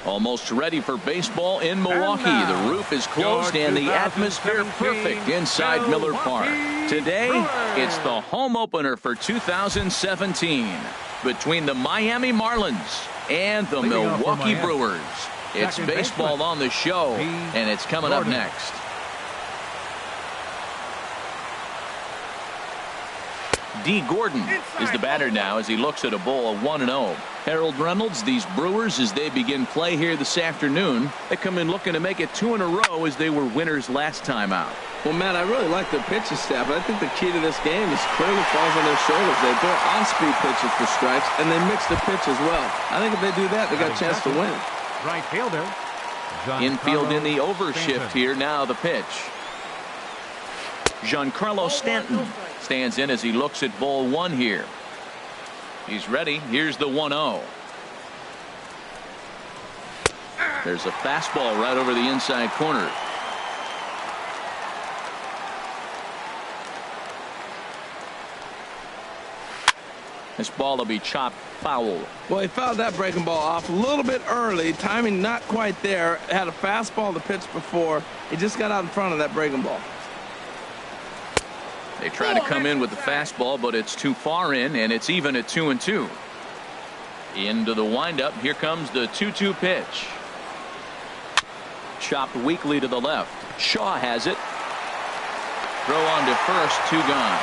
Almost ready for baseball in Milwaukee. The roof is closed and the atmosphere perfect inside Miller Park. Today, it's the home opener for 2017 between the Miami Marlins and the Milwaukee Brewers. It's baseball on the show, and it's coming up next. D. Gordon is the batter now as he looks at a bowl of 1-0. Harold Reynolds, these Brewers, as they begin play here this afternoon, they come in looking to make it 2 in a row as they were winners last time out. Well, Matt, I really like their pitching staff, but I think the key to this game is clearly falls on their shoulders. They throw on-speed pitches for strikes, and they mix the pitch as well. I think if they do that, they got a chance to win. Right fielder. Infield in the overshift here. Now the pitch. Giancarlo Stanton stands in as he looks at ball 1 here. He's ready. Here's the 1-0. There's a fastball right over the inside corner. This ball will be chopped foul. Well, he fouled that breaking ball off a little bit early. Timing not quite there. Had a fastball to pitch before. He just got out in front of that breaking ball. They try to come in with the fastball, but it's too far in, and it's even at 2-2. Into the windup. Here comes the 2-2 pitch. Chopped weakly to the left. Shaw has it. Throw on to first. 2 gone.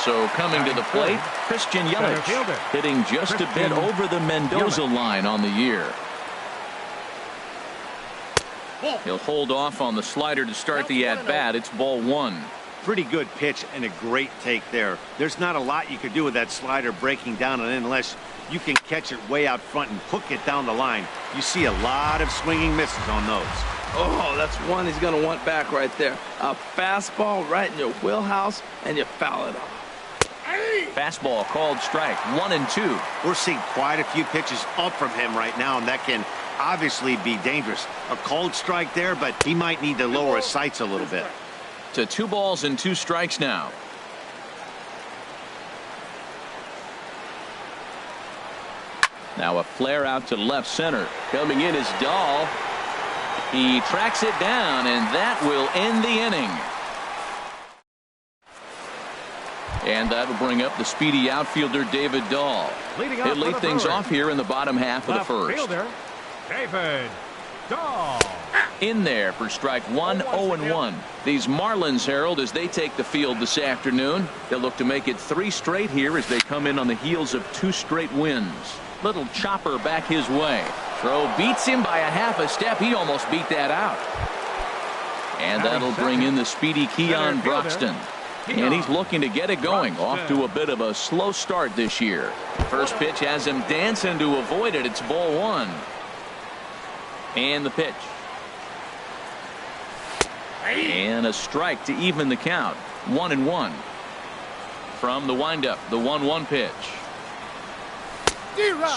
So coming to the plate, Christian Yelich, hitting just a bit over the Mendoza line on the year. He'll hold off on the slider to start the at-bat. It's ball 1. Pretty good pitch and a great take there. There's not a lot you could do with that slider breaking down and in unless you can catch it way out front and hook it down the line. You see a lot of swinging misses on those. Oh, that's one he's going to want back right there. A fastball right in your wheelhouse, and you foul it off. Fastball called strike. 1-2. We're seeing quite a few pitches up from him right now, and that can obviously be dangerous. A cold strike there, but he might need to lower his sights a little bit. To 2 balls and 2 strikes now. Now a flare out to left center. Coming in is Dahl. He tracks it down, and that will end the inning. And that'll bring up the speedy outfielder David Dahl. He'll lead things off here in the bottom half of the first. Fielder, David Dahl. In there for strike 1, 0-1. These Marlins, Harold, as they take the field this afternoon, they'll look to make it 3 straight here as they come in on the heels of 2 straight wins. Little chopper back his way. Throw beats him by a half a step. He almost beat that out. And that'll bring in the speedy Keon Broxton. And he's looking to get it going. Off to a bit of a slow start this year. First pitch has him dancing to avoid it. It's ball 1. And the pitch. And a strike to even the count. 1-1. From the windup, the 1-1 pitch.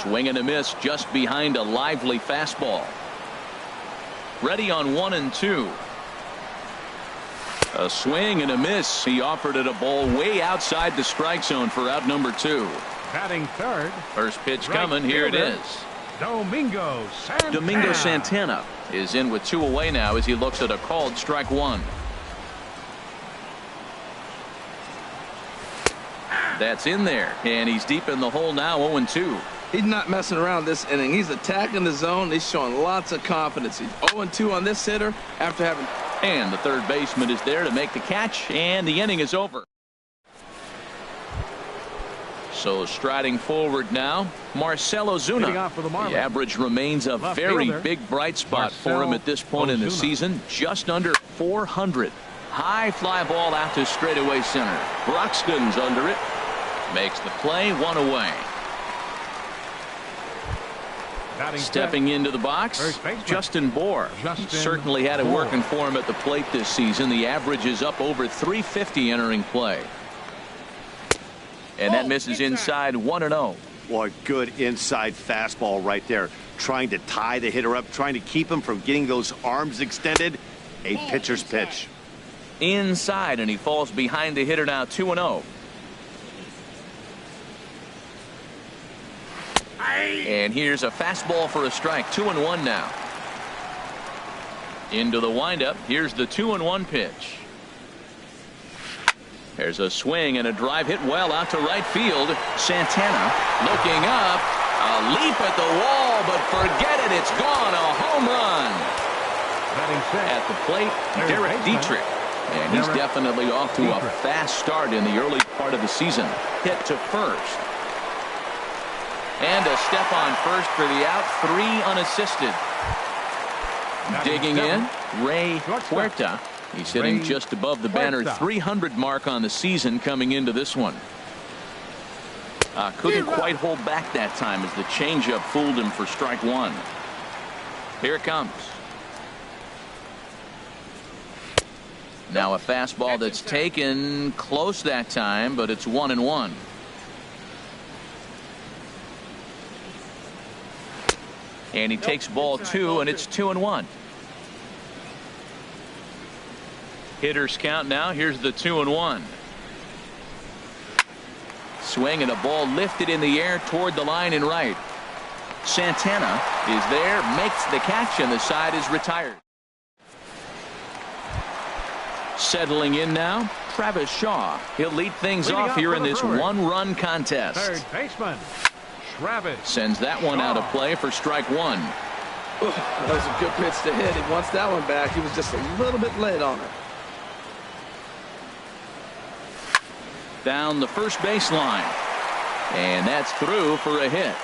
Swing and a miss just behind a lively fastball. Ready on 1-2. A swing and a miss. He offered it a ball way outside the strike zone for out number 2. Batting third. First pitch coming. Here it is. Domingo Santana is in with 2 away now as he looks at a called strike 1. That's in there, and he's deep in the hole now. 0-2. He's not messing around this inning. He's attacking the zone. He's showing lots of confidence. He's 0-2 on this hitter after having. And the third baseman is there to make the catch, and the inning is over. So striding forward now, Marcell Ozuna. The average remains a very big bright spot for him at this point in the season. Just under 400. High fly ball out to straightaway center. Broxton's under it. Makes the play. 1 away. Stepping into the box, Justin Bour. He certainly had it working for him at the plate this season. The average is up over 350 entering play. And that misses inside. 1-0. Boy, good inside fastball right there. Trying to tie the hitter up, trying to keep him from getting those arms extended. A pitcher's pitch. Inside, and he falls behind the hitter now. 2-0. And here's a fastball for a strike. 2-1 now. Into the windup. Here's the 2-1 pitch. There's a swing and a drive hit well out to right field. Santana looking up. A leap at the wall, but forget it. It's gone. A home run. At the plate, Derek Dietrich. And he's definitely off to a fast start in the early part of the season. Hit to first. And a step on first for the out. 3 unassisted. Digging in, Ray Huerta. He's hitting just above the banner 300 mark on the season coming into this one. Couldn't quite hold back that time as the changeup fooled him for strike 1. Here it comes. Now a fastball that's taken close that time, but it's 1-1. And he takes ball 2, and it's 2-1. Hitters count now. Here's the 2-1. Swing and a ball lifted in the air toward the line and right. Santana is there, makes the catch, and the side is retired. Settling in now, Travis Shaw. He'll lead things off here in this one-run contest. Third baseman, Travis. Sends that one out of play for strike 1. That was a good pitch to hit. He wants that one back. He was just a little bit late on it. Down the first baseline. And that's through for a hit.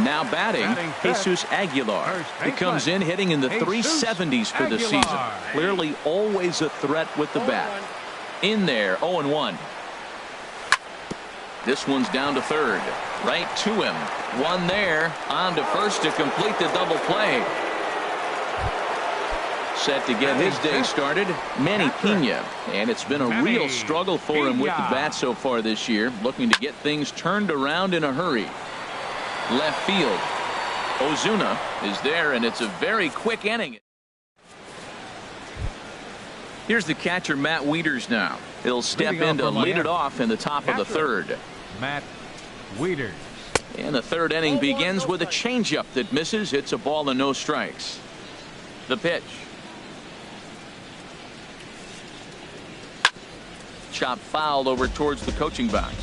Now batting, Jesus Aguilar. He comes in hitting in the 370s for the season. Clearly always a threat with the bat. In there, 0-1. This one's down to third. Right to him. One there. On to first to complete the double play. Set to get his day started, Manny Pena. And it's been a real struggle for him with the bat so far this year. Looking to get things turned around in a hurry. Left field. Ozuna is there, and it's a very quick inning. Here's the catcher, Matt Wieters now. He'll step in to lead it off in the top of the third. Matt Wieters. And the third inning begins with a changeup that misses. It's a ball and no strikes. The pitch. Chop foul over towards the coaching box.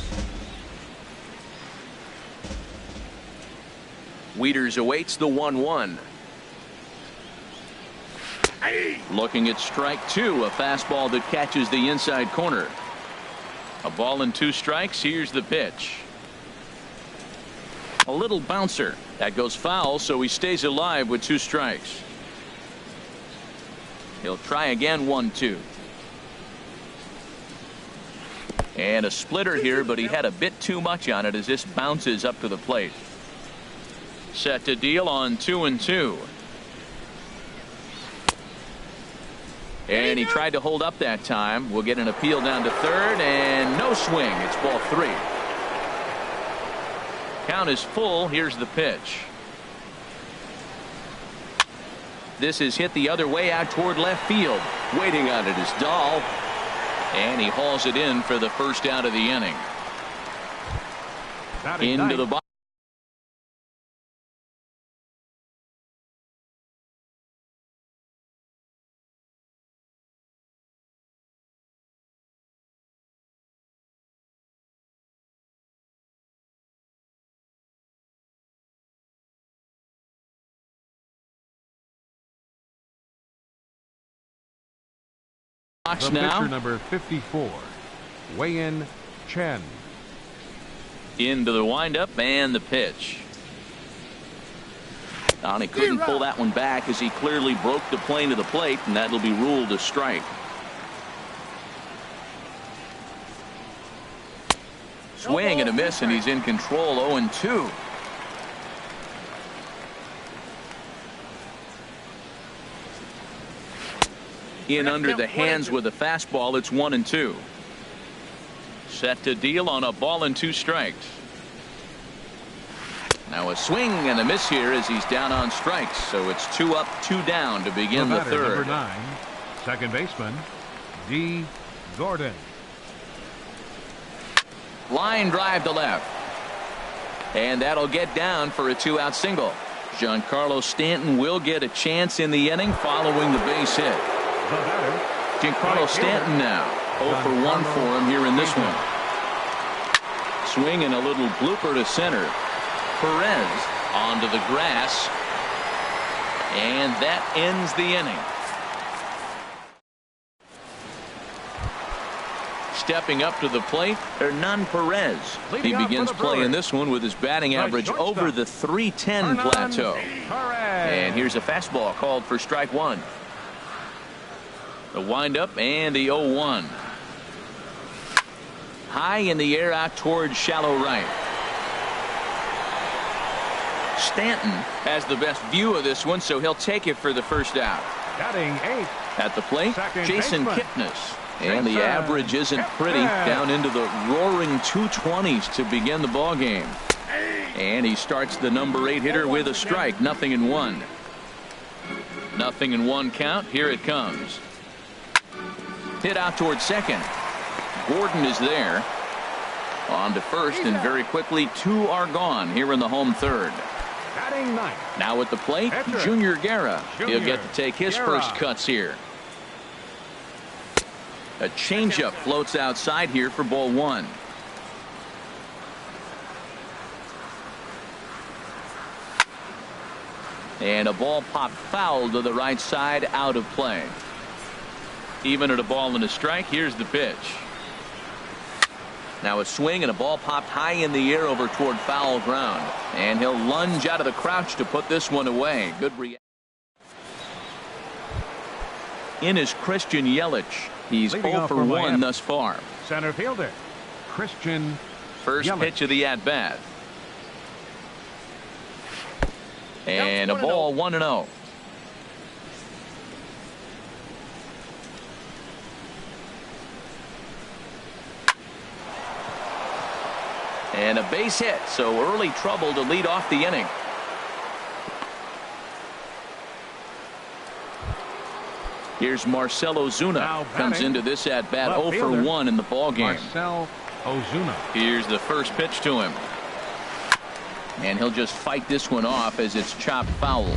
Wieters awaits the 1-1. Looking at strike 2, a fastball that catches the inside corner. A ball and 2 strikes. Here's the pitch. A little bouncer that goes foul, so he stays alive with 2 strikes. He'll try again. 1-2. And a splitter here, but he had a bit too much on it as this bounces up to the plate. Set to deal on 2-2. And he tried to hold up that time. We'll get an appeal down to third, and no swing. It's ball 3. Count is full. Here's the pitch. This is hit the other way out toward left field. Waiting on it is Dahl. And he hauls it in for the first out of the inning. Into the box. The Now. pitcher number 54, Wei-In Chen. Into the windup and the pitch. And he couldn't pull that one back as he clearly broke the plane of the plate, and that'll be ruled a strike. Swing and a miss, and he's in control. 0-2. In under the hands with a fastball. It's 1-2. Set to deal on a ball and 2 strikes. Now a swing and a miss here as he's down on strikes. So it's 2 up, 2 down to begin the third. Number 9, second baseman, D. Gordon. Line drive to left. And that'll get down for a 2-out single. Giancarlo Stanton will get a chance in the inning following the base hit. The batter, Giancarlo Stanton now 0 for 1 for him here in this one. Swing and a little blooper to center. Perez onto the grass. And that ends the inning. Stepping up to the plate, Hernan Perez. He begins playing this one with his batting average over the 310 plateau. And here's a fastball called for strike one. The windup and the 0-1. High in the air out towards shallow right. Stanton has the best view of this one, so he'll take it for the first out. Batting 8th. At the plate, Jason baseman. Kipnis. And the average isn't pretty, down into the roaring 220s to begin the ball game. And he starts the number 8 hitter with a strike. 0-1. 0-1 count. Here it comes. Hit out towards second. Gordon is there. On to first, and very quickly 2 are gone here in the home third. Batting 9th. Now at the plate, Junior Guerra. He'll get to take his first cuts here. A changeup floats outside here for ball 1. And a ball popped foul to the right side, out of play. Even at a ball and a strike, here's the pitch. Now a swing and a ball popped high in the air over toward foul ground. And he'll lunge out of the crouch to put this one away. Good reaction. In is Christian Yelich. He's Leading 0 off for for 1 Miami. thus far. Center fielder, Christian First Yelich. pitch of the at-bat. And a ball 1-0. And a base hit, so early trouble to lead off the inning. Here's Marcell Ozuna. Now Comes batting, into this at bat left 0 for fielder, 1 in the ball game. Marcell Ozuna. Here's the first pitch to him. And he'll just fight this one off as it's chopped foul.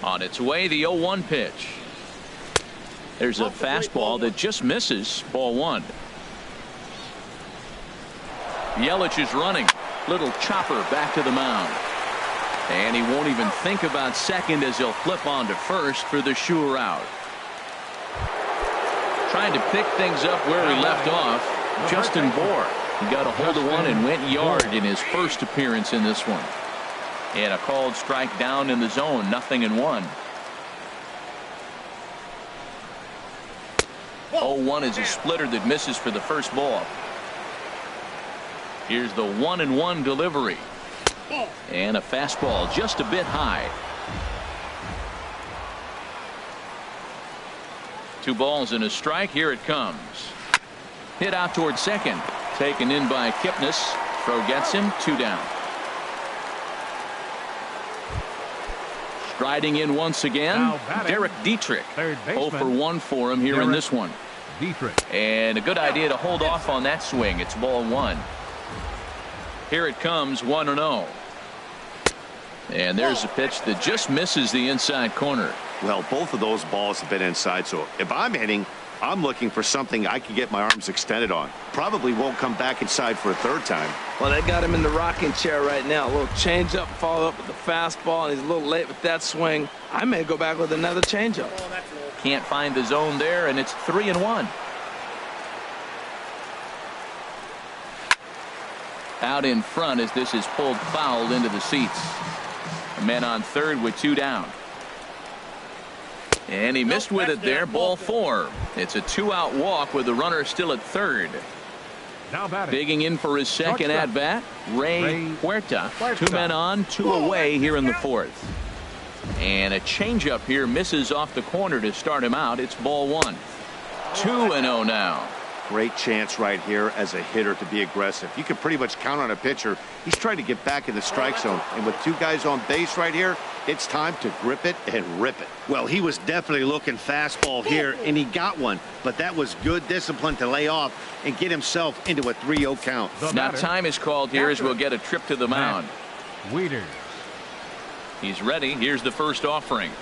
On its way, the 0-1 pitch. There's a fastball that just misses. Ball 1. Yelich is running. Little chopper back to the mound. And he won't even think about second as he'll flip on to first for the sure out. Trying to pick things up where he left off, Justin Bour. He got a hold of one and went yard in his first appearance in this one. And a called strike down in the zone. 0-1. 0-1 is a splitter that misses for the first ball. Here's the 1-1 delivery. And a fastball just a bit high. 2 balls and a strike. Here it comes. Hit out towards second. Taken in by Kipnis. Throw gets him. 2 down. Striding in once again, Derek Dietrich. 0 for 1 for him here in this one. Dietrich. And a good idea to hold off on that swing. It's ball 1. Here it comes. 1-0. And there's a pitch that just misses the inside corner. Well, both of those balls have been inside, so if I'm hitting, I'm looking for something I can get my arms extended on. Probably won't come back inside for a third time. Well, they got him in the rocking chair right now. A little changeup, follow up with the fastball, and he's a little late with that swing. I may go back with another changeup. Can't find the zone there, and it's 3-1. Out in front as this is pulled foul into the seats. A man on third with 2 down. And he missed with it there. Ball 4. It's a 2-out walk with the runner still at third. Now batting. Digging in for his second at bat, Ray Huerta. 2 men on, 2 away here in the 4th. And a changeup here misses off the corner to start him out. It's ball 1. 2-0 now. Great chance right here as a hitter to be aggressive. You can pretty much count on a pitcher. He's trying to get back in the strike zone. And with two guys on base right here, it's time to grip it and rip it. Well, he was definitely looking fastball here, and he got one. But that was good discipline to lay off and get himself into a 3-0 count. Now time is called here as we'll get a trip to the mound. Weeders. He's ready. Here's the first offering.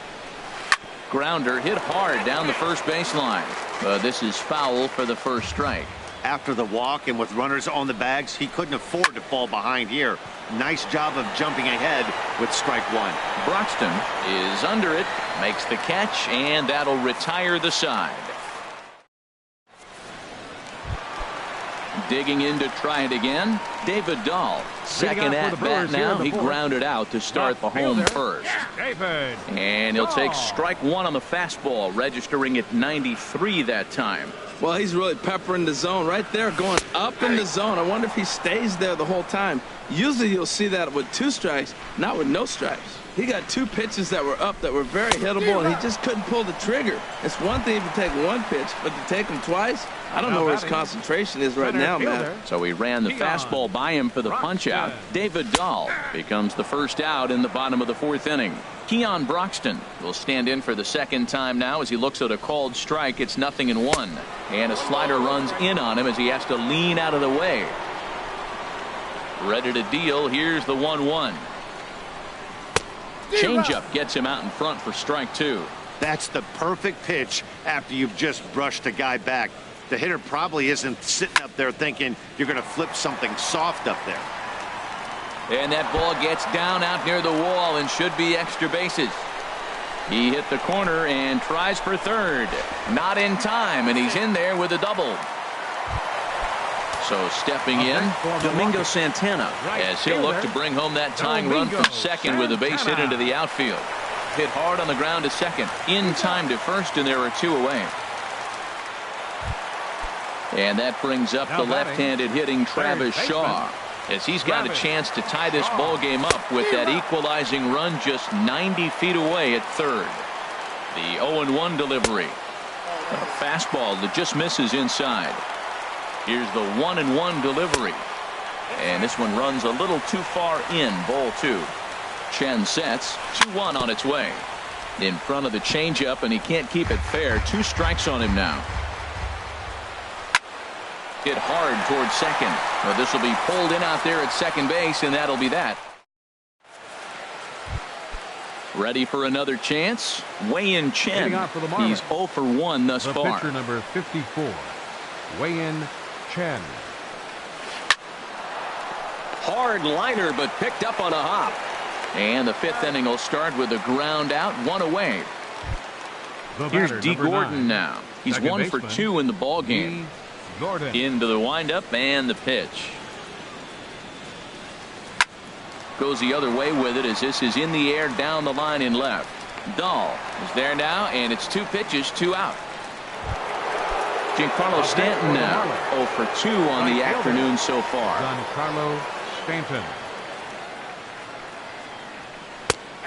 Grounder hit hard down the first baseline. This is foul for the first strike. After the walk and with runners on the bags, he couldn't afford to fall behind here. Nice job of jumping ahead with strike one. Broxton is under it, makes the catch, and that'll retire the side. Digging in to try it again, David Dahl. Second at bat now. He grounded out to start the home first. And he'll take strike one on the fastball, registering at 93 that time. Well, he's really peppering the zone right there, going up in the zone. I wonder if he stays there the whole time. Usually you'll see that with 2 strikes, not with no strikes. He got 2 pitches that were up that were very hittable, and he just couldn't pull the trigger. It's one thing if you take 1 pitch, but to take him twice, I don't know where his concentration is right now, man. So he ran the fastball by him for the punch-out. David Dahl becomes the first out in the bottom of the 4th inning. Keon Broxton will stand in for the second time now as he looks at a called strike. It's 0-1. And a slider runs in on him as he has to lean out of the way. Ready to deal. Here's the 1-1. Changeup gets him out in front for strike 2. That's the perfect pitch after you've just brushed a guy back. The hitter probably isn't sitting up there thinking you're going to flip something soft up there. And that ball gets down out near the wall and should be extra bases. He hit the corner and tries for third. Not in time, and he's in there with a double. So stepping in, Domingo Santana, as he'll look to bring home that tying run from second with a base hit into the outfield. Hit hard on the ground to second, in time to first, and there are 2 away. And that brings up the left-handed hitting Travis Shaw, as he's got a chance to tie this ball game up with that equalizing run just 90 feet away at third. The 0-1 delivery. A fastball that just misses inside. Here's the 1-1 delivery. And this one runs a little too far in, ball 2. Chen sets, 2-1 on its way. In front of the changeup, and he can't keep it fair. 2 strikes on him now. Hit hard towards second. Well, this will be pulled in out there at second base, and that'll be that. Ready for another chance? Wei-Yin Chen. He's 0 for 1 thus far. Pitcher number 54, Wei-Yin Chen. Hard liner, but picked up on a hop. And the 5th inning will start with a ground out, 1 away. Here's D. Gordon now. He's 1 for 2 in the ball game. Into the windup and the pitch. Goes the other way with it as this is in the air down the line in left. Dahl is there now, and it's 2 pitches, 2 out. Giancarlo Stanton now 0 for 2 on the afternoon so far. Giancarlo Stanton.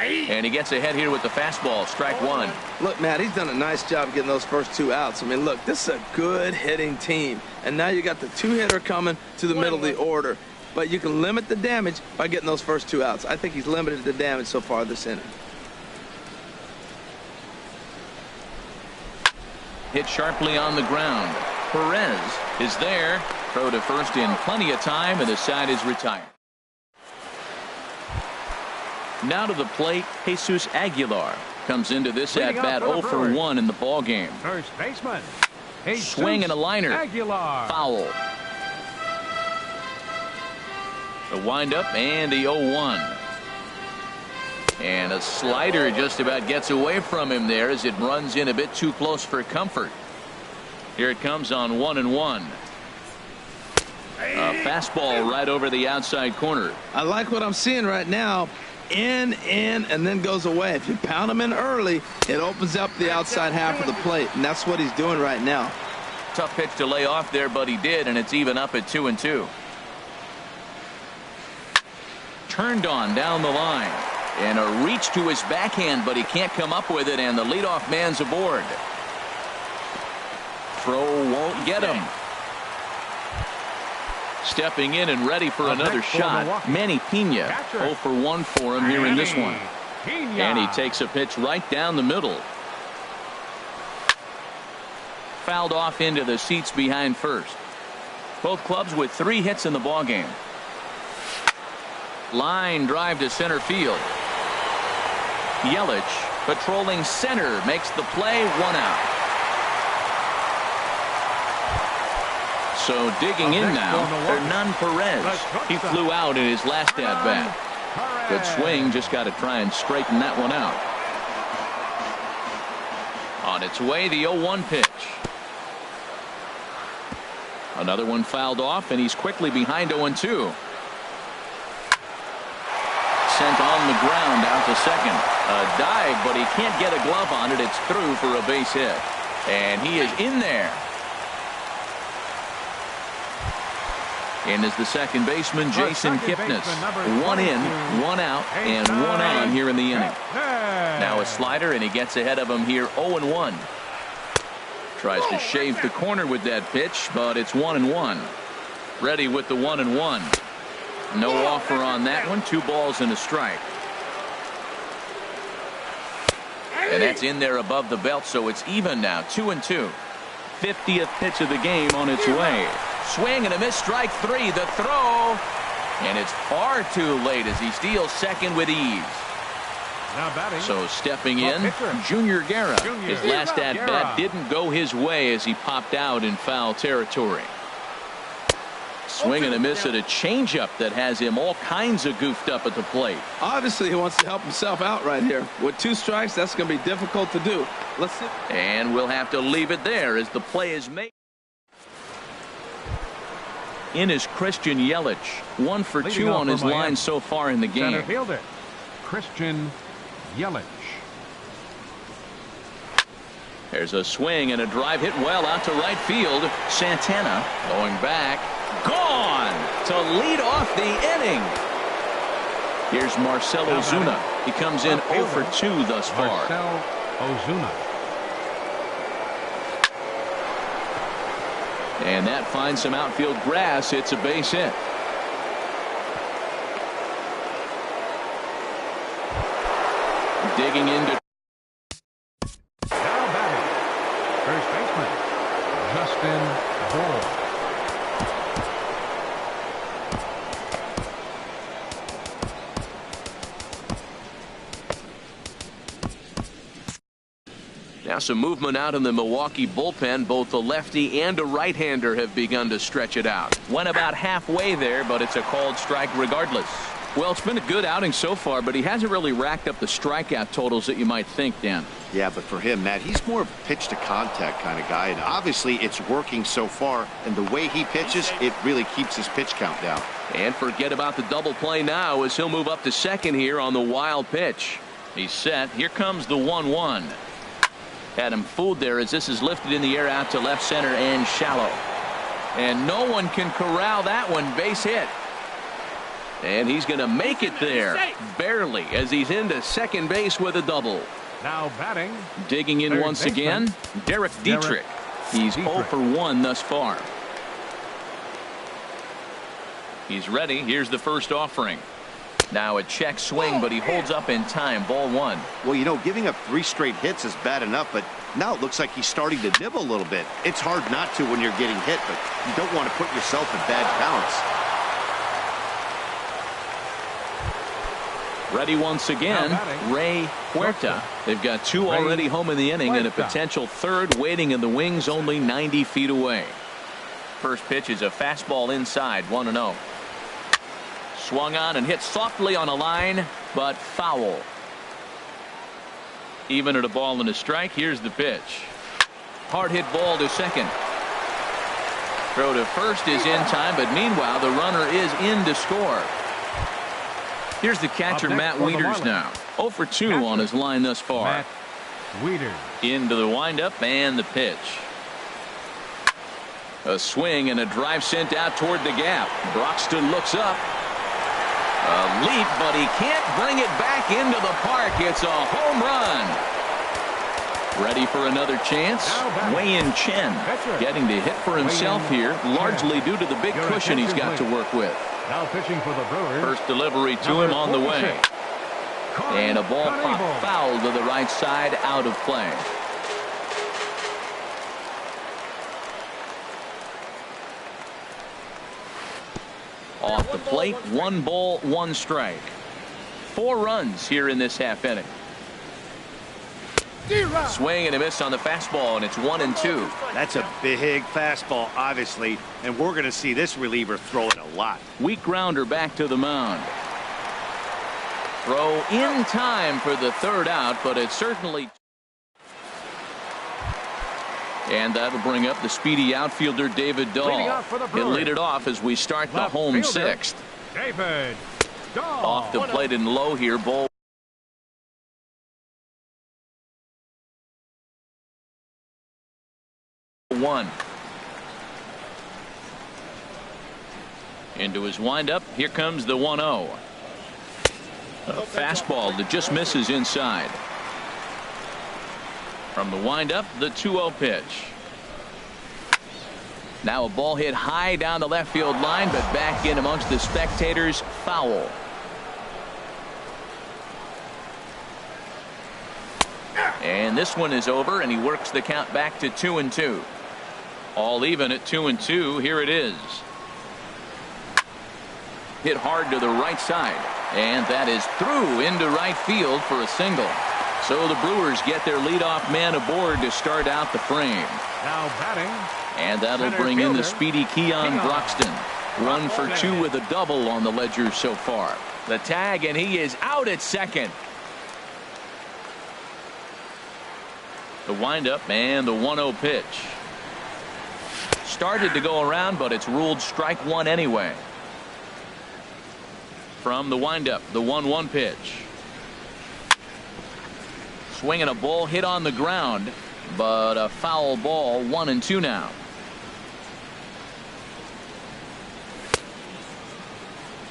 And he gets ahead here with the fastball, strike 1. Look, Matt, he's done a nice job getting those first 2 outs. I mean, look, this is a good hitting team. And now you got the 2-hitter coming to the middle of the order. But you can limit the damage by getting those first 2 outs. I think he's limited the damage so far this inning. Hit sharply on the ground. Perez is there. Throw to first in plenty of time, and the side is retired. Now to the plate, Jesus Aguilar comes into this at-bat 0 for 1 in the ball game. First baseman. Swing and a liner. Aguilar. Foul. The windup and the 0-1. And a slider just about gets away from him there as it runs in a bit too close for comfort. Here it comes on 1-1. A fastball right over the outside corner. I like what I'm seeing right now. In, and then goes away. If you pound him in early, it opens up the outside half of the plate, and that's what he's doing right now. Tough pitch to lay off there, but he did, and it's even up at 2-2. Turned on down the line, and a reach to his backhand, but he can't come up with it, and the leadoff man's aboard. Throw won't get him. Stepping in and ready for another shot, Manny Pena. 0 for 1 for him here in this one. And he takes a pitch right down the middle. Fouled off into the seats behind first. Both clubs with 3 hits in the ballgame. Line drive to center field. Yelich patrolling center makes the play, 1 out. So digging in now, Hernan Perez. He flew out in his last at bat. Good swing, just got to try and straighten that one out. On its way, the 0-1 pitch. Another one fouled off, and he's quickly behind 0-2. Sent on the ground out to second. A dive, but he can't get a glove on it. It's through for a base hit. And he is in there. In is the second baseman, Jason Kipnis. 1 in, 1 out, and 1 on here in the inning. Now a slider, and he gets ahead of him here, 0-1. Tries to shave the corner with that pitch, but it's 1-1. Ready with the 1-1. No offer on that one. 2 balls and a strike. And that's in there above the belt, so it's even now, 2-2. 50th pitch of the game on its way. Swing and a miss, strike 3. The throw, and it's far too late as he steals second with ease. So stepping in, Junior Guerra. His last at bat didn't go his way as he popped out in foul territory. Swing and a miss at a changeup that has him all kinds of goofed up at the plate. Obviously, he wants to help himself out right here. With 2 strikes, that's going to be difficult to do. Let's see. And we'll have to leave it there as the play is made. In is Christian Yelich. 1 for 2 on his line so far in the game. Center fielder, Christian Yelich. There's a swing and a drive hit well out to right field. Santana going back. Gone to lead off the inning. Here's Marcell Ozuna. He comes in 0 for 2 thus far. Marcell Ozuna. And that finds some outfield grass. It's a base hit. Digging into. Now batting, first baseman, Justin Bour. Now some movement out in the Milwaukee bullpen. Both a lefty and a right-hander have begun to stretch it out. Went about halfway there, but it's a called strike regardless. Well, it's been a good outing so far, but he hasn't really racked up the strikeout totals that you might think, Dan. Yeah, but for him, Matt, he's more of a pitch-to-contact kind of guy, and obviously it's working so far, and the way he pitches, it really keeps his pitch count down. And forget about the double play now as he'll move up to second here on the wild pitch. He's set. Here comes the 1-1. Had him fooled there as this is lifted in the air out to left center and shallow. And no one can corral that one. Base hit. And he's going to make it there. Barely, as he's into second base with a double. Now batting. Digging in once again, Derek Dietrich. He's 0 for 1 thus far. He's ready. Here's the first offering. Now a check swing, but he holds up in time. Ball 1. Well, you know, giving up 3 straight hits is bad enough, but now it looks like he's starting to nibble a little bit. It's hard not to when you're getting hit, but you don't want to put yourself in bad counts. Ready once again, Ray Huerta. They've got 2 already home in the inning and a potential 3rd waiting in the wings only 90 feet away. First pitch is a fastball inside, 1-0. Swung on and hit softly on a line, but foul. Even at a ball and a strike. Here's the pitch. Hard hit ball to second. Throw to first is in time, but meanwhile the runner is in to score. Here's the catcher, Matt Wieters, now. 0 for 2 on his line thus far. Matt Wieters. Into the windup and the pitch. A swing and a drive sent out toward the gap. Broxton looks up. A leap, but he can't bring it back into the park. It's a home run. Ready for another chance. Wei-Yin Chen getting the hit for himself here, largely due to the big cushion he's got to work with. Now pitching for the Brewers. First delivery to him on the way. And a ball pop foul to the right side, out of play. Off the plate, 1 ball, 1 strike. 4 runs here in this half inning. Swing and a miss on the fastball, and it's 1-2. That's a big fastball, obviously, and we're going to see this reliever throw it a lot. Weak grounder back to the mound. Throw in time for the 3rd out, but it's certainly. And that'll bring up the speedy outfielder David Dahl. He'll lead it off as we start the home 6th. David Dahl. Off the plate and low here, ball 1. Into his windup. Here comes the 1-0. A fastball that just misses inside. From the windup, the 2-0 pitch. Now a ball hit high down the left field line, but back in amongst the spectators. Foul. And this one is over, and he works the count back to 2-2. All even at 2-2. Here it is. Hit hard to the right side, and that is through into right field for a single. So the Brewers get their leadoff man aboard to start out the frame. Now batting. And that'll bring in the speedy Keon Broxton. 1 for 2 with a double on the ledger so far. The tag, and he is out at second. The windup and the 1-0 pitch. Started to go around, but it's ruled strike 1 anyway. From the windup, the 1-1 pitch. Swinging a ball hit on the ground, but a foul ball. 1-2 now.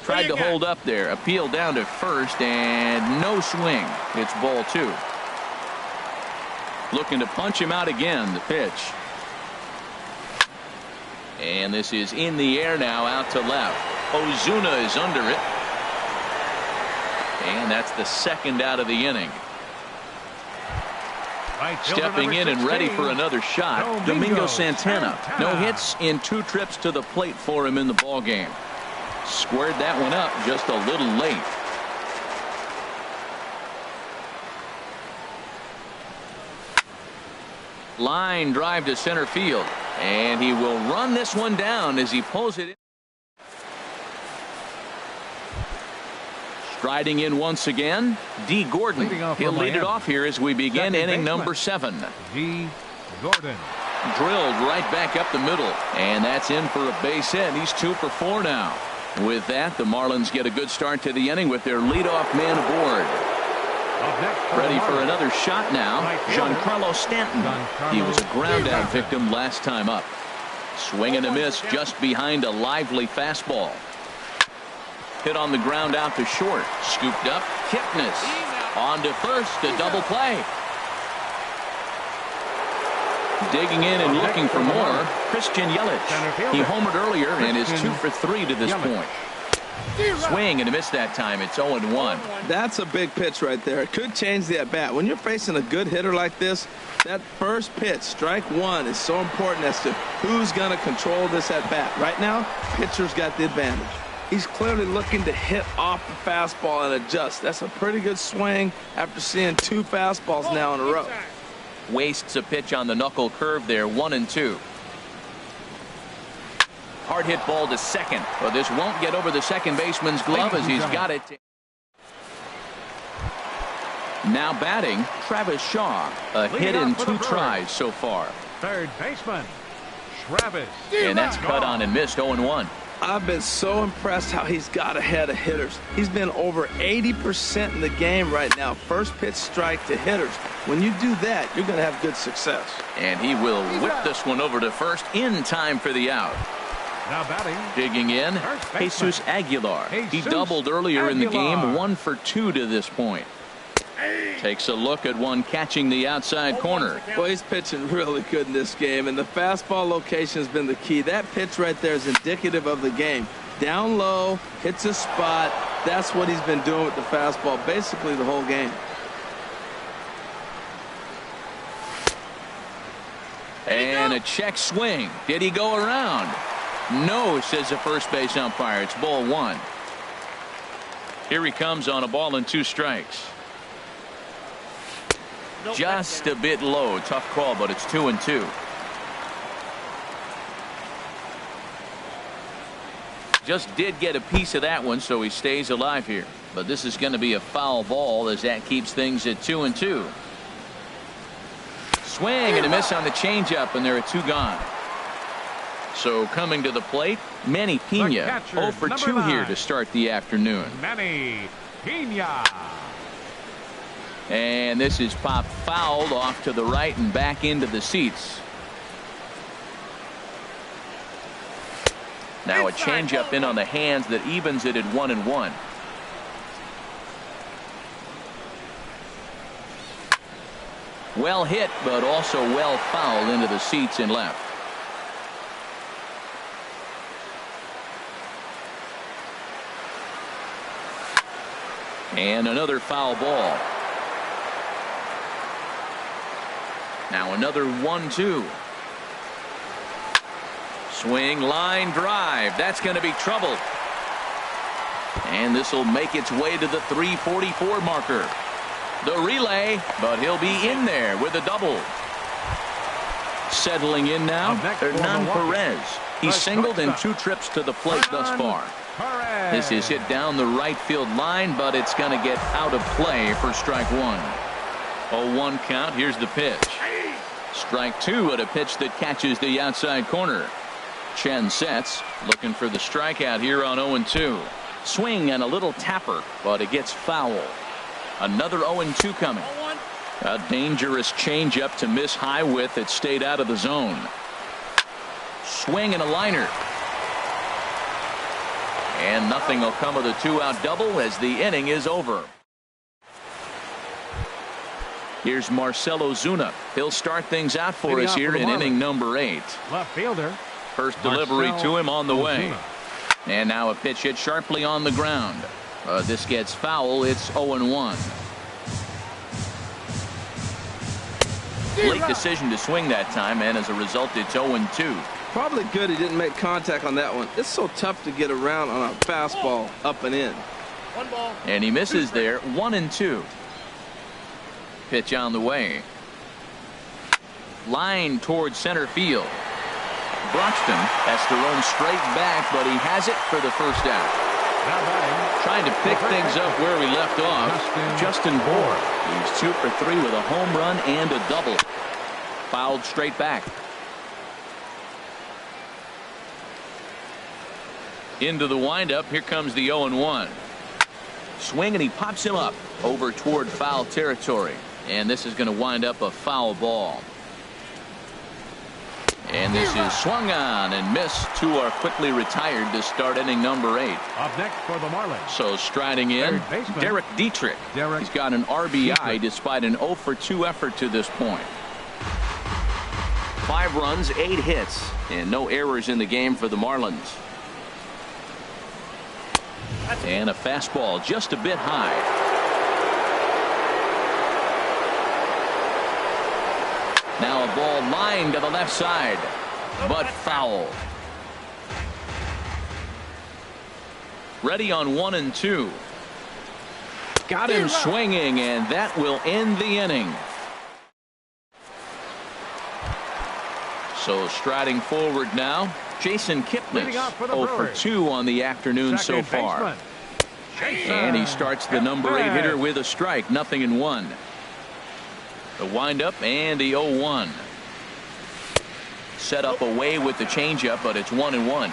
Tried to hold up there. Appeal down to first, and no swing. It's ball 2. Looking to punch him out again. The pitch. And this is in the air now, out to left. Ozuna is under it. And that's the 2nd out of the inning. Stepping in and ready for another shot, Domingo Santana. No hits in 2 trips to the plate for him in the ballgame. Squared that one up just a little late. Line drive to center field, and he will run this one down as he pulls it in. Striding in once again, D. Gordon. He'll lead it off here as we begin inning number 7. D. Gordon. Drilled right back up the middle, and that's in for a base hit. He's 2 for 4 now. With that, the Marlins get a good start to the inning with their leadoff man aboard. Ready for another shot now, Giancarlo Stanton. He was a ground out victim last time up. Swing and a miss just behind a lively fastball. Hit on the ground out to short. Scooped up. Kipnis on to first. A double play. Digging in and looking for more, Christian Yelich. He homered earlier and is 2 for 3 to this point. Swing and a miss that time. It's 0-1. That's a big pitch right there. It could change the at-bat. When you're facing a good hitter like this, that first pitch, strike 1, is so important as to who's going to control this at-bat. Right now, pitcher's got the advantage. He's clearly looking to hit off the fastball and adjust. That's a pretty good swing after seeing 2 fastballs now in a row. Wastes a pitch on the knuckle curve there. 1-2. Hard hit ball to second, but this won't get over the second baseman's glove as he's got it. Now batting, Travis Shaw. A hit in 2 tries so far. Third baseman, Travis. And that's cut on and missed. 0-1. I've been so impressed how he's got ahead of hitters. He's been over 80% in the game right now. First pitch strike to hitters. When you do that, you're going to have good success. And he will whip this one over to first in time for the out. Now batting. Digging in, Jesus Aguilar. He doubled earlier in the game, 1 for 2 to this point. Takes a look at one catching the outside corner. Well, he's pitching really good in this game, and the fastball location has been the key. That pitch right there is indicative of the game. Down low, hits a spot. That's what he's been doing with the fastball basically the whole game. And a check swing. Did he go around? No, says the first base umpire. It's ball one. Here he comes on a ball and 2 strikes. Just a bit low. Tough call, but it's 2-2. Just did get a piece of that one, so he stays alive here. But this is going to be a foul ball as that keeps things at 2-2. Swing and a miss on the changeup, and there are 2 gone. So coming to the plate, Manny Pena, 0 for 2 9. here to start the afternoon. Manny Pena. And this is popped fouled off to the right and back into the seats. Now a changeup in on the hands that evens it at 1-1. Well hit, but also well fouled into the seats and left. And another foul ball. Now another 1-2. Swing, line drive. That's going to be trouble. And this will make its way to the 344 marker. The relay, but he'll be in there with a double. Settling in now, Hernan Perez. He's singled in 2 trips to the plate thus far. This is hit down the right field line, but it's going to get out of play for strike 1. 0-1 count. Here's the pitch. Strike 2 at a pitch that catches the outside corner. Chen sets, looking for the strikeout here on 0-2. Swing and a little tapper, but it gets foul. Another 0-2 coming. A dangerous changeup to miss high with. It stayed out of the zone. Swing and a liner. And nothing will come of the 2-out double as the inning is over. Here's Marcell Ozuna. He'll start things out for us here in inning number 8. Left fielder. First delivery to him on the way. And now a pitch hit sharply on the ground. This gets foul. It's 0-1. Late decision to swing that time, and as a result, it's 0-2. Probably good he didn't make contact on that one. It's so tough to get around on a fastball up and in. 1 ball. And he misses there. 1-2. Pitch on the way. Line towards center field. Broxton has to run straight back, but he has it for the first out. Trying to pick things up where we left off. Justin Bour. He's 2 for 3 with a home run and a double. Fouled straight back. Into the windup. Here comes the 0-1. Swing, and he pops him up over toward foul territory. And this is going to wind up a foul ball. And this is swung on and missed. 2 are quickly retired to start inning number 8. Up next for the Marlins. So striding in, Derek Dietrich. He's got an RBI despite an 0 for 2 effort to this point. 5 runs, 8 hits, and no errors in the game for the Marlins. And a fastball just a bit high. Now a ball lined to the left side, but foul. Ready on 1-2. Got him swinging, and that will end the inning. So striding forward now, Jason Kipnis, 0 for 2 on the afternoon so far. And he starts the number 8 hitter with a strike, 0-1. The windup and the 0-1. Set up away with the changeup, but it's 1-1.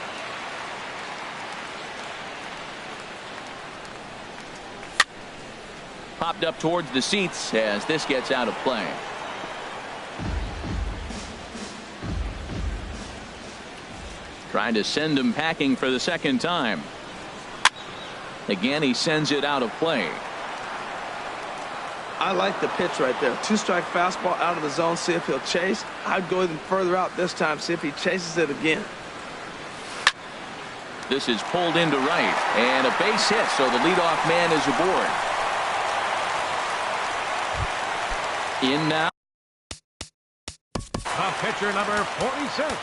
Popped up towards the seats as this gets out of play. Trying to send him packing for the second time. Again, he sends it out of play. I like the pitch right there. 2-strike fastball out of the zone. See if he'll chase. I'd go even further out this time. See if he chases it again. This is pulled into right, and a base hit, so the leadoff man is aboard. In now. The pitcher, number 46,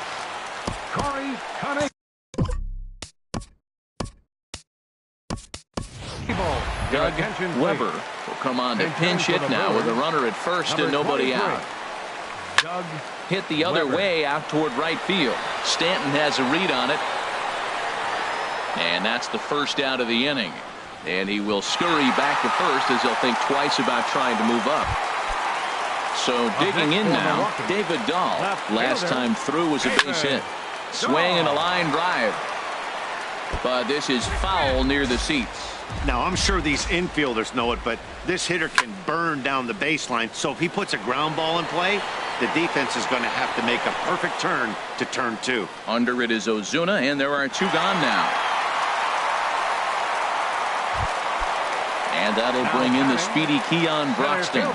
Corey Cunningham. Doug Weber will come on to pinch hit now with a runner at first and nobody out. Doug Hit the other way out toward right field. Stanton has a read on it. And that's the first out of the inning. And he will scurry back to first as he'll think twice about trying to move up. So digging in now, David Dahl. Last time through was a base hit. Swing and a line drive. But this is foul near the seats. Now, I'm sure these infielders know it, but this hitter can burn down the baseline. So if he puts a ground ball in play, the defense is going to have to make a perfect turn to turn 2. Under it is Ozuna, and there are 2 gone now. And that'll bring in the speedy Keon Broxton.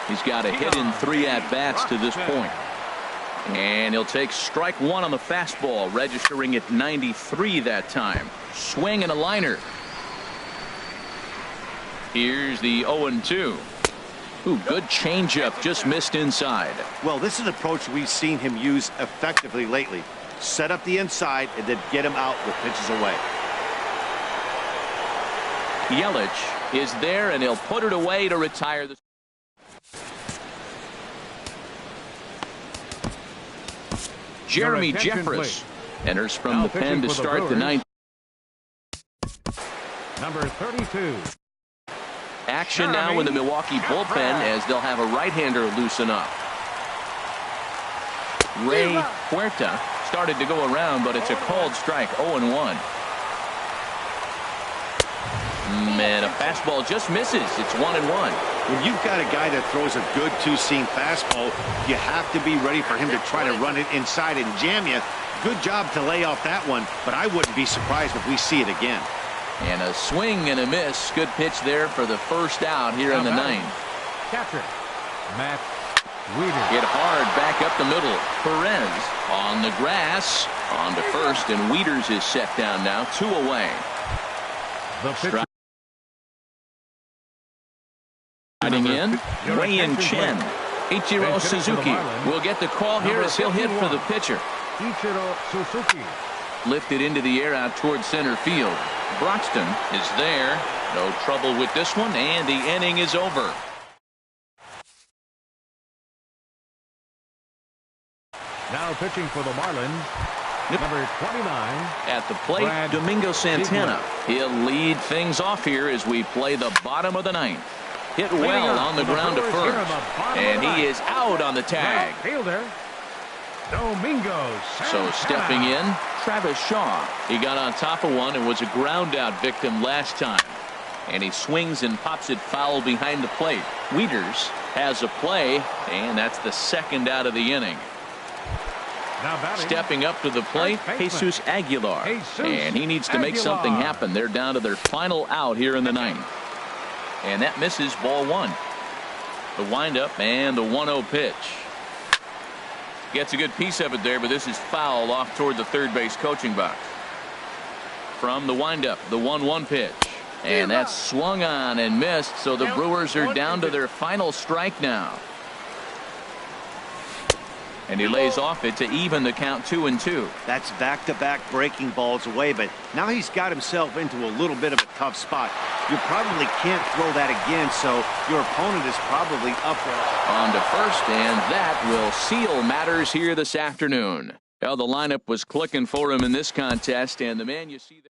He's got a hit in 3 at-bats to this point. And he'll take strike 1 on the fastball, registering at 93 that time. Swing and a liner. Here's the 0-2. Ooh, good changeup, just missed inside. Well, this is an approach we've seen him use effectively lately. Set up the inside and then get him out with pitches away. Yelich is there, and he'll put it away to retire the. Jeremy Jeffress enters from the pen to start the 9th. Number 32. Action now in the Milwaukee bullpen as they'll have a right-hander loosen up. Ray Huerta started to go around, but it's a called strike. 0-1. Man, a fastball just misses. It's 1-1. When you've got a guy that throws a good 2-seam fastball, you have to be ready for him to try to run it inside and jam you. Good job to lay off that one, but I wouldn't be surprised if we see it again. And a swing and a miss. Good pitch there for the first out here in the 9th. Catcher Matt Wieters. Hit hard back up the middle. Perez on the grass. On to first, and Wieters is set down now. 2 away. The pitcher. Riding in, Wei-Yin Chen. Ichiro Suzuki will get the call here as he'll hit for the pitcher. Ichiro Suzuki. Lifted into the air out towards center field. Broxton is there. No trouble with this one, and the inning is over. Now pitching for the Marlins, number 29. At the plate, Domingo Santana. He'll lead things off here as we play the bottom of the 9th. Hit well on the ground to first, and he is out on the tag. Fielder Domingo Santana. So stepping in, Travis Shaw. He got on top of one and was a ground out victim last time. And he swings and pops it foul behind the plate. Wieters has a play, and that's the 2nd out of the inning. Now batting, stepping up to the plate, Jesus Aguilar. And he needs to make something happen. They're down to their final out here in the 9th. And that misses, ball 1. The windup and the 1-0 pitch. Gets a good piece of it there, but this is foul off toward the third base coaching box. From the windup, the 1-1 pitch. And that's swung on and missed, so the Brewers are down to their final strike now. And he lays off it to even the count 2-2. That's back-to-back breaking balls away, but now he's got himself into a little bit of a tough spot. You probably can't throw that again, so your opponent is probably up on to first, and that will seal matters here this afternoon. Well, the lineup was clicking for him in this contest, and the man you see there.